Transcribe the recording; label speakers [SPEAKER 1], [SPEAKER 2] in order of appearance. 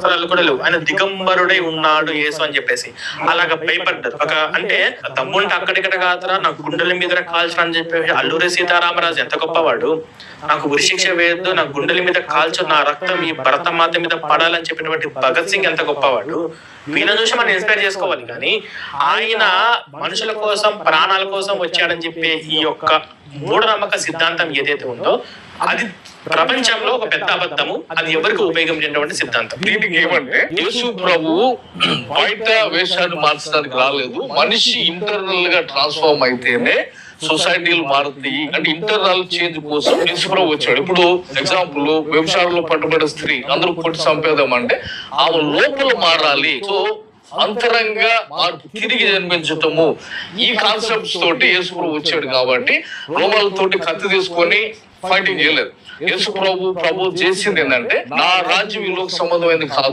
[SPEAKER 1] వస్త్రాలు కూడా లేవు, ఆయన దిగంబరుడై ఉన్నాడు యేసు అని చెప్పేసి అలాగ భయపడ్డారు. ఒక అంటే తమ్ముంటే అక్కడిక్కడ కాదురా, నాకు గుండెల మీద కాల్చరా అని చెప్పేసి అల్లూరి సీతారామరాజు ఎంత గొప్పవాడు. నాకు ఉరిశిక్ష వేయద్దు, నా గుండెల మీద కాల్చు, నా రక్తం ఈ భరతమాత మీద పడాలని చెప్పినటువంటి భగత్ సింగ్ ఎంత గొప్పవాడు. వీళ్ళని చూసి మనం ఇన్స్పైర్ చేసుకోవాలి. కానీ ఆయన మనుషుల కోసం ప్రాణాల కోసం వచ్చాడని చెప్పే ఈ యొక్క మూఢనమ్మక సిద్ధాంతం ఏదైతే ఉందో అది ప్రపంచంలో ఒక పెద్ద అబద్ధము. అది ఎవరికి ఉపయోగించేటువంటి సిద్ధాంతం.
[SPEAKER 2] దీనికి ఏమంటే యేసు ప్రభువు బయట వేషాన్ని మార్చడానికి రాలేదు. మనిషి ఇంటర్నల్ గా ట్రాన్స్ఫార్మ్ అయితేనే సొసైటీలు మారుతాయి. అంటే ఇంటర్నల్ చేంజ్ కోసం యేసు ప్రభు వచ్చాడు. ఇప్పుడు ఎగ్జాంపుల్, వ్యభిచారంలో పట్టుబడిన స్త్రీ అందరూ కొట్టి చంపేద్దాం అంటే ఆమె లోపల మారాలి. సో అంతరంగా మార్పు, తిరిగి జన్మించటము, ఈ కాన్సెప్ట్స్ తోటి యేసు ప్రభు వచ్చాడు. కాబట్టి రోమాలతోటి కత్తి తీసుకొని ఫైటింగ్ చేయలేదు. యేసు ప్రభు చేసింది ఏంటంటే, నా రాజ్యం ఈ లోక సంబంధమైనది కాదు.